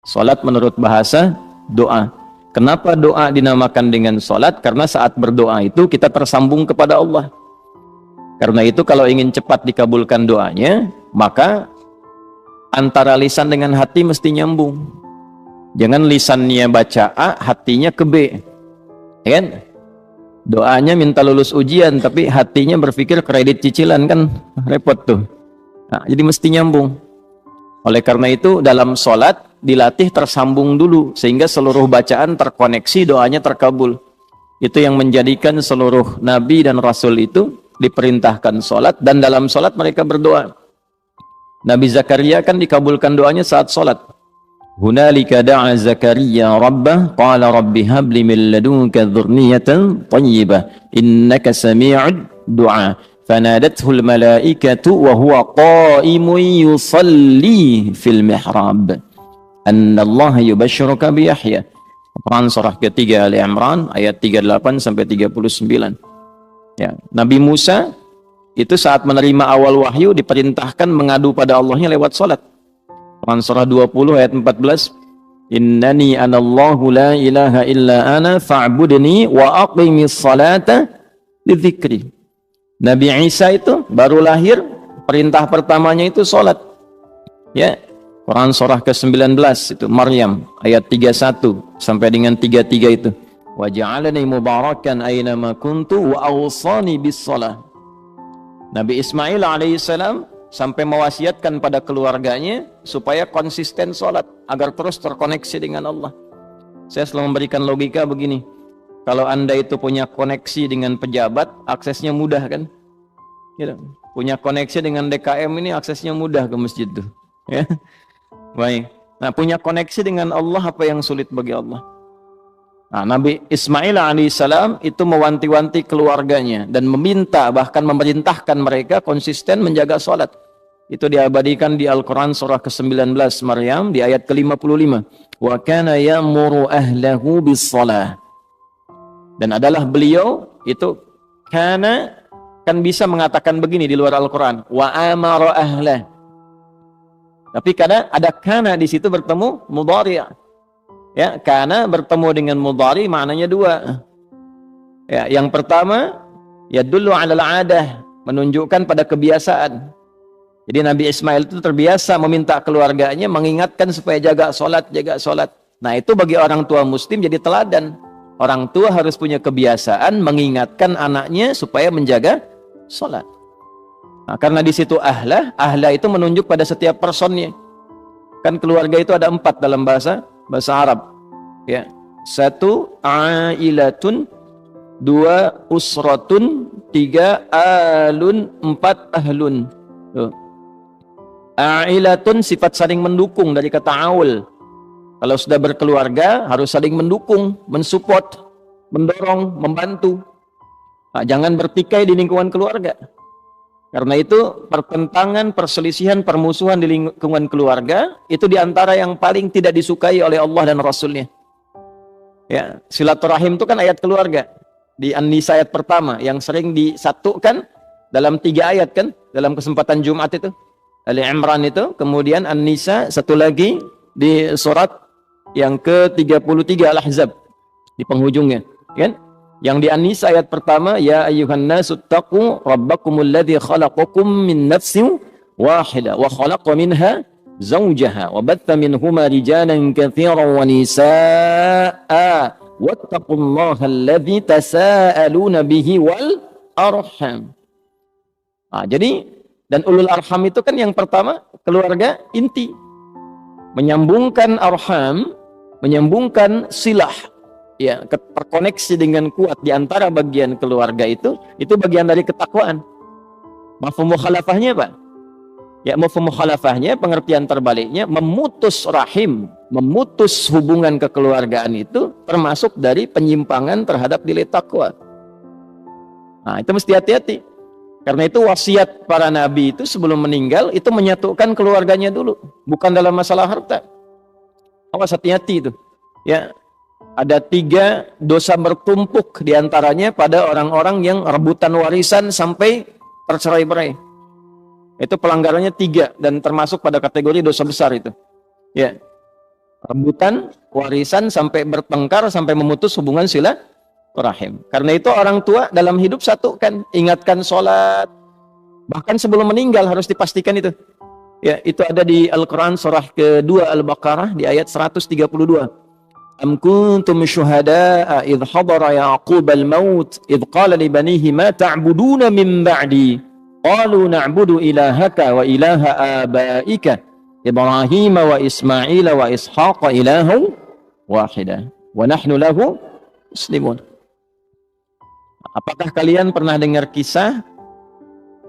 Salat menurut bahasa doa. Kenapa doa dinamakan dengan salat? Karena saat berdoa itu kita tersambung kepada Allah. Karena itu kalau ingin cepat dikabulkan doanya, maka antara lisan dengan hati mesti nyambung. Jangan lisannya baca A, hatinya ke B. Ya kan? Doanya minta lulus ujian, tapi hatinya berpikir kredit cicilan, kan repot tuh. Nah, jadi mesti nyambung. Oleh karena itu dalam sholat dilatih tersambung dulu, sehingga seluruh bacaan terkoneksi, doanya terkabul. Itu yang menjadikan seluruh nabi dan rasul itu diperintahkan sholat, dan dalam sholat mereka berdoa. Nabi Zakaria kan dikabulkan doanya saat sholat. Hunalika da'a Zakaria rabbah qala rabbi habli min ladunka dzurriyyatan thayyibah innaka sami'ud du'a. فنادته الملائكة وهو قائم يصلي في المحراب أن الله يبشرك بيحيى. Quran surah ketiga Ali Imran ayat 38 sampai 39. Ya, Nabi Musa itu saat menerima awal wahyu diperintahkan mengadu pada Allahnya lewat salat. Quran surah 20 ayat 14. Innani anallahu la ilaha illa ana fa'budni wa aqimis salata lidzikri. Nabi Isa itu baru lahir, perintah pertamanya itu sholat. Ya, Quran surah ke-19 itu Maryam ayat 31 sampai dengan 33 itu. Wa ja'alani mubarakan aina ma kuntu wa awsani bis shalah. Nabi Ismail alaihissalam sampai mewasiatkan pada keluarganya supaya konsisten sholat agar terus terkoneksi dengan Allah. Saya selalu memberikan logika begini. Kalau Anda itu punya koneksi dengan pejabat, aksesnya mudah kan? Gitu. Punya koneksi dengan DKM ini aksesnya mudah ke masjid tuh. Ya. Baik. Nah, punya koneksi dengan Allah apa yang sulit bagi Allah? Nah, Nabi Ismail alaihissalam itu mewanti-wanti keluarganya dan meminta, bahkan memerintahkan mereka konsisten menjaga sholat. Itu diabadikan di Al-Quran surah ke-19 Maryam di ayat ke-55. Wa kana ya'muru ahlahu bis-shalah. Dan adalah beliau itu kana kan bisa mengatakan begini di luar Al-Quran, wa amara ahlah. Tapi kadang ada kana di situ bertemu mudhari'. Ya, kana bertemu dengan mudhari' maknanya dua. Ya, yang pertama yadullu 'alal 'adah, menunjukkan pada kebiasaan. Jadi Nabi Ismail itu terbiasa meminta keluarganya mengingatkan supaya jaga sholat, jaga sholat. Nah, itu bagi orang tua muslim jadi teladan. Orang tua harus punya kebiasaan mengingatkan anaknya supaya menjaga sholat. Nah, karena di situ ahlah itu menunjuk pada setiap personnya. Kan keluarga itu ada 4 dalam bahasa Arab. Ya, 1 ailatun, 2 usratun, 3 alun, 4 ahlun. Tuh. Ailatun sifat saling mendukung dari kata aul. Kalau sudah berkeluarga harus saling mendukung, mensupport, mendorong, membantu. Nah, jangan bertikai di lingkungan keluarga. Karena itu pertentangan, perselisihan, permusuhan di lingkungan keluarga itu diantara yang paling tidak disukai oleh Allah dan Rasulnya. Ya, silaturahim itu kan ayat keluarga. Di An-Nisa ayat pertama yang sering disatukan dalam 3 ayat kan, dalam kesempatan Jumat itu. Ali Imran itu, kemudian An-Nisa, satu lagi di surat yang ke-33 Al-Ahzab di penghujungnya, kan? Yang di An-Nisa ayat pertama, ya ayyuhan nasu taqu rabbakumul ladzi khalaqakum min nafsin wahidah wa khalaqa minha zawjaha wa batha minhuma rijalan katsiran wa nisaa'a wattaqullaha alladzi tasaaluna bihi wal arham. Nah, jadi dan ulul arham itu kan yang pertama keluarga inti, menyambungkan arham, menyambungkan silah, ya, terkoneksi dengan kuat di antara bagian keluarga itu bagian dari ketakwaan. Mafhum mukhalafahnya Pak? Ya, mafhum mukhalafahnya, pengertian terbaliknya, memutus rahim, memutus hubungan kekeluargaan itu termasuk dari penyimpangan terhadap nilai takwa. Nah, itu mesti hati-hati. Karena itu wasiat para nabi itu sebelum meninggal itu menyatukan keluarganya dulu, bukan dalam masalah harta. Awas, hati-hati itu. Ya, Ada 3 dosa bertumpuk diantaranya pada orang-orang yang rebutan warisan sampai tercerai-berai. Itu pelanggarannya 3 dan termasuk pada kategori dosa besar itu. Ya, rebutan warisan sampai bertengkar sampai memutus hubungan silaturahim. Karena itu orang tua dalam hidup satukan, ingatkan sholat, bahkan sebelum meninggal harus dipastikan itu. Ya, itu ada di Al-Quran surah kedua Al-Baqarah di ayat 132. Am kuntum syuhada'a idh hadara Ya'qub al-maut idh qala li banihi ma ta'buduna min ba'di qalu na'budu ilahaka wa ilaha abaika Ibrahim wa Ismail wa Ishaq ilahu wahida wa nahnu lahu muslimun. Apakah kalian pernah dengar kisah,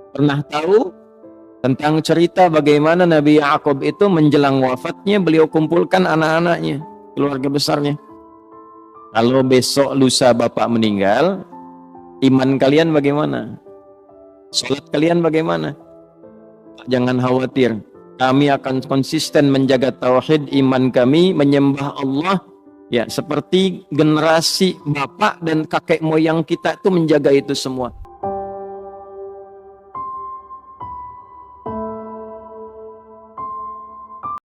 pernah tahu tentang cerita bagaimana Nabi Ya'qub itu menjelang wafatnya beliau kumpulkan anak-anaknya, keluarga besarnya. Kalau besok lusa bapak meninggal, iman kalian bagaimana? Salat kalian bagaimana? Jangan khawatir, kami akan konsisten menjaga tauhid iman kami, menyembah Allah ya seperti generasi bapak dan kakek moyang kita itu menjaga itu semua.